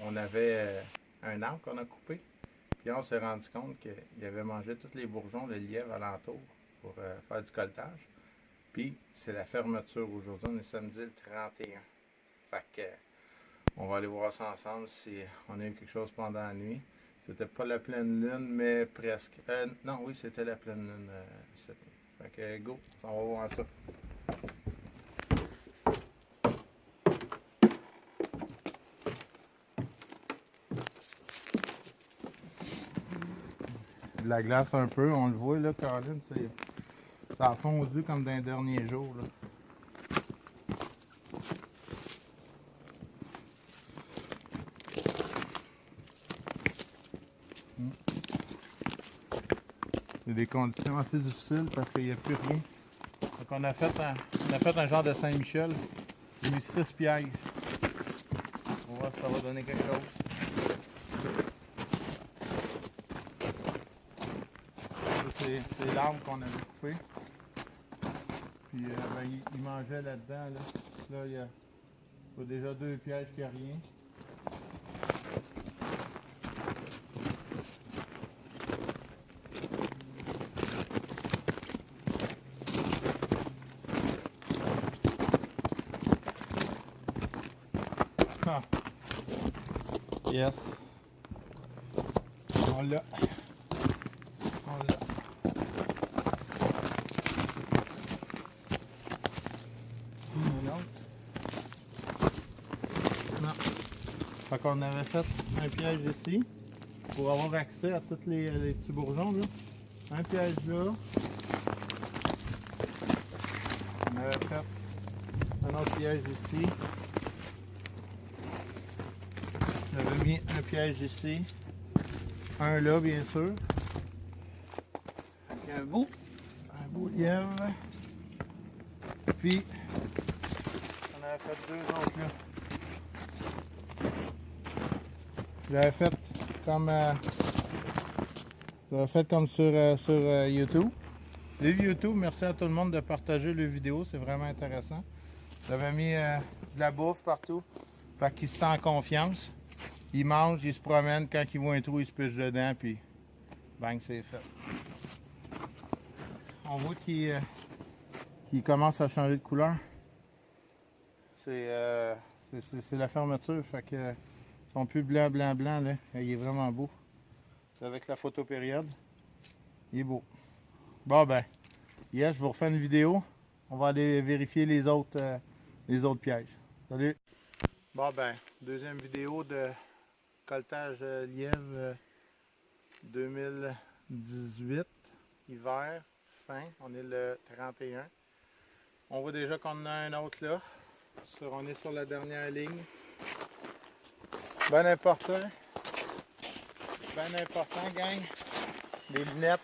On avait un arbre qu'on a coupé. Puis on s'est rendu compte qu'il avait mangé tous les bourgeons, le lièvre alentour pour faire du colletage. Puis c'est la fermeture aujourd'hui, on est samedi le 31. Fait que on va aller voir ça ensemble si on a eu quelque chose pendant la nuit. C'était pas la pleine lune, mais presque. Non, oui, c'était la pleine lune cette nuit. Fait que go, on va voir ça. De la glace un peu, on le voit là, Caroline, ça a fondu comme dans les derniers jours. Là. C'est des conditions assez difficiles parce qu'il n'y a plus rien. Donc on a fait un genre de Saint-Michel. J'ai mis 6 pièges. On va voir si ça va donner quelque chose. C'est l'arbre qu'on avait coupé. Puis il mangeait là-dedans. Là, il y a déjà 2 pièges qui n'ont rien. Ah. Yes. On l'a. Non. Fait qu'on avait fait un piège ici pour avoir accès à tous les petits bourgeons là. Un piège là. On avait fait un autre piège ici. J'avais mis un piège ici. Un là bien sûr. Avec un beau lièvre. Puis on avait fait 2 autres là. J'avais fait comme sur YouTube. Les YouTube, merci à tout le monde de partager les vidéos, c'est vraiment intéressant. J'avais mis de la bouffe partout, fait qu'il se sent en confiance. Il mange, il se promène, quand il voit un trou, il se piche dedans, puis bang, c'est fait. On voit qu'il commence à changer de couleur. C'est la fermeture, fait que ils sont plus blanc, là. Il est vraiment beau. Avec la photopériode, il est beau. Bon ben, yes, je vous refais une vidéo. On va aller vérifier les autres pièges. Salut! Bon ben, deuxième vidéo de colletage lièvre 2018, hiver, fin. On est le 31. On voit déjà qu'on en a un autre là. On est sur la dernière ligne. Ben important, gang, les lunettes,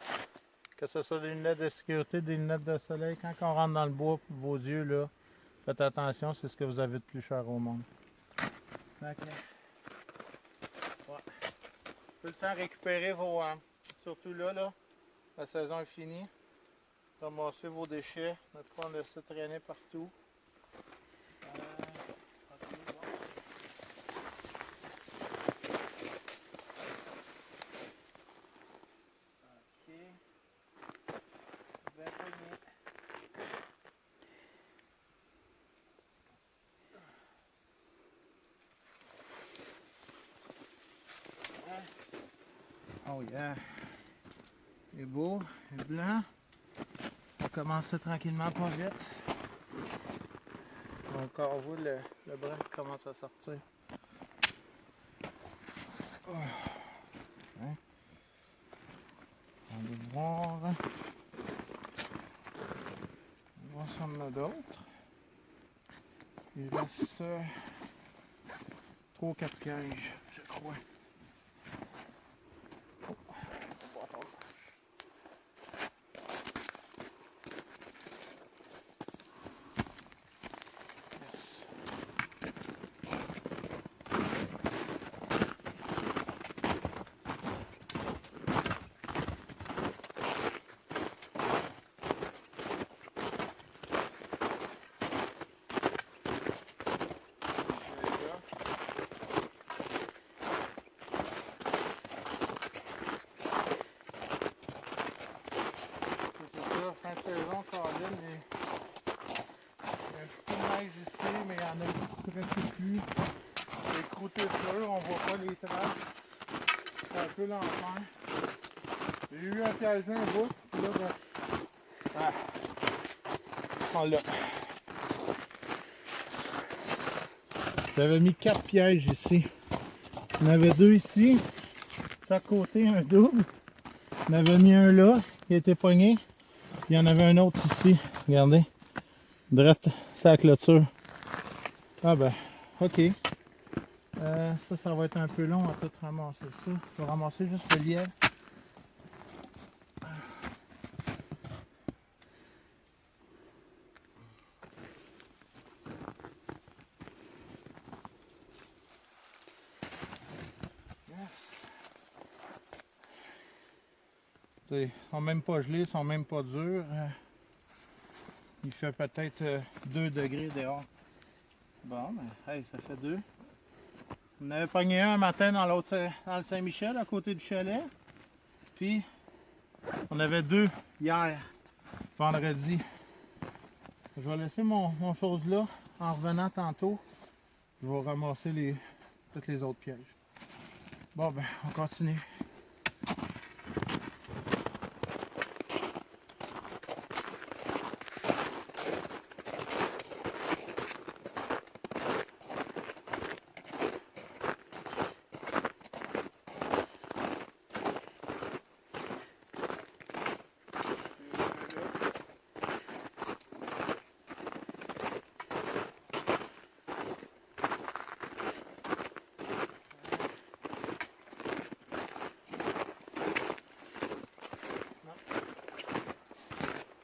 que ce soit des lunettes de sécurité, des lunettes de soleil, quand on rentre dans le bois, vos yeux, là, faites attention, c'est ce que vous avez de plus cher au monde. Okay. Ouais. Tout le temps récupérer vos, surtout là, la saison est finie, ramassez vos déchets, ne pas laisser traîner partout. Oh yeah! Il est beau, il est blanc. On commence ça tranquillement, pas vite. Encore vous, le bras qui commence à sortir. Oh. Hein? On va voir. On va voir si on en a d'autres. Il reste 3 ou 4 pièges, je crois. en a presque plus. Les croûtés sûrs, on voit pas les traces. C'est un peu l'enfer. J'ai eu un piège un bout, puis là, ben, on l'a. J'avais mis 4 pièges ici. Il y en avait 2 ici, chaque côté, un double. On avait mis un là, qui a été pogné. Il y en avait un autre ici, regardez. Direct, c'est la clôture. Ah ben, ok. Ça va être un peu long à tout ramasser ça. Je vais ramasser juste le lièvre. Ils sont même pas gelés, ils sont même pas durs. Il fait peut-être 2 degrés dehors. Bon, ben, hey, ça fait 2. On avait pogné un matin dans le Saint-Michel, à côté du chalet. Puis, on avait 2 hier, vendredi. Je vais laisser mon chose là. En revenant tantôt, je vais ramasser tous les autres pièges. Bon, ben, on continue.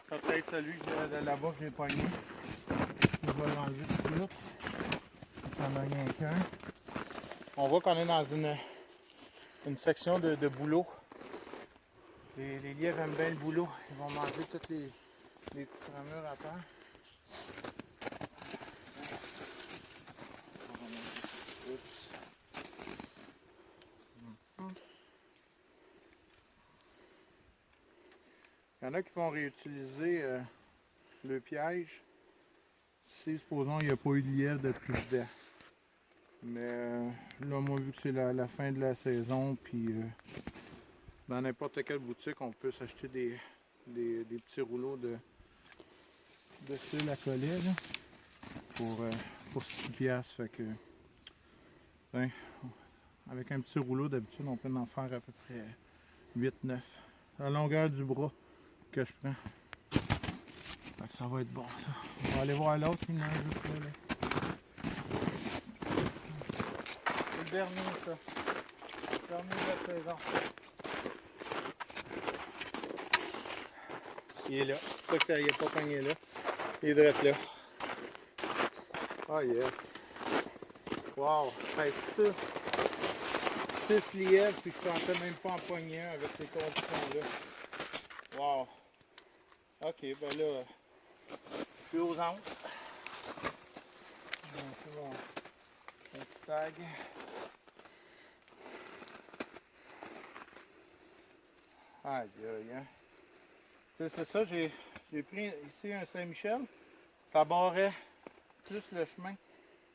Peut-être celui de là-bas que j'ai pogné. Je vais l'enlever tout de suite. Il n'y en a rien qu'un. On voit qu'on est dans une section de boulot. Les lièvres aiment bien le boulot. Ils vont manger toutes les petites ramures à terre. Il y en a qui vont réutiliser le piège si, supposons, il n'y a pas eu de lièvre depuis dedans. Mais là, moi, vu que c'est la fin de la saison, puis dans n'importe quelle boutique, on peut s'acheter des petits rouleaux de fil à coller là, pour 6 piastres. Fait que, ben, avec un petit rouleau, d'habitude, on peut en faire à peu près 8-9. La longueur du bras que je prends. Fait que ça va être bon, ça. On va aller voir l'autre, il y en a un juste là. C'est le dernier, ça. Le dernier de la saison. Il est là. C'est pour ça qu'il n'est pas pogné là. Il est direct là. Oh yeah. Wow. Hey, ça. 6 lièvres, puis je pensais même pas en pogner un avec ces conditions-là. Wow. Ok, ben là, plus aux anges. C'est bon. Un petit tag. Aïe aïe, hein. C'est ça, j'ai pris ici un Saint-Michel. Ça barrait plus le chemin.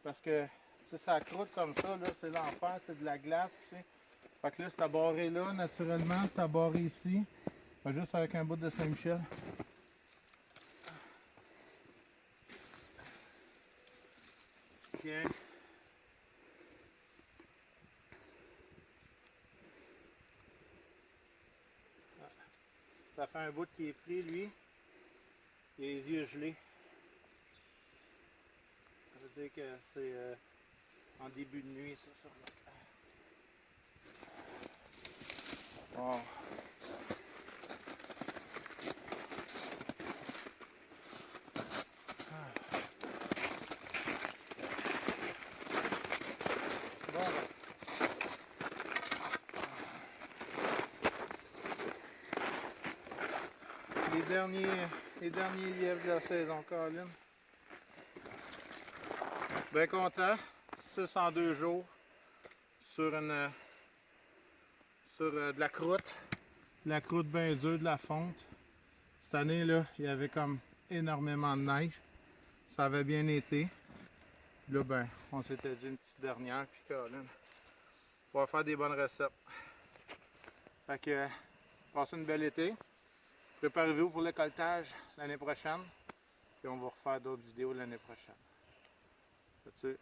Parce que ça croûte comme ça, là, c'est l'enfer, c'est de la glace. Tu sais. Fait que là, c'est barré là, naturellement, c'est barré ici. Juste avec un bout de Saint-Michel. Tiens. Ça fait un bout qui est pris, lui. Il a les yeux gelés. Ça veut dire que c'est en début de nuit, ça, sûrement. Wow. Les derniers lièvres de la saison, Colin. Bien content. 6 en 2 jours sur de la croûte. De la croûte bien dure, de la fonte. Cette année, là, il y avait comme énormément de neige. Ça avait bien été. Là, ben, on s'était dit une petite dernière, puis Colin, on va faire des bonnes recettes. Fait que, passez une belle été. Préparez-vous pour le coltage l'année prochaine. Puis on va refaire d'autres vidéos l'année prochaine. Là-dessus.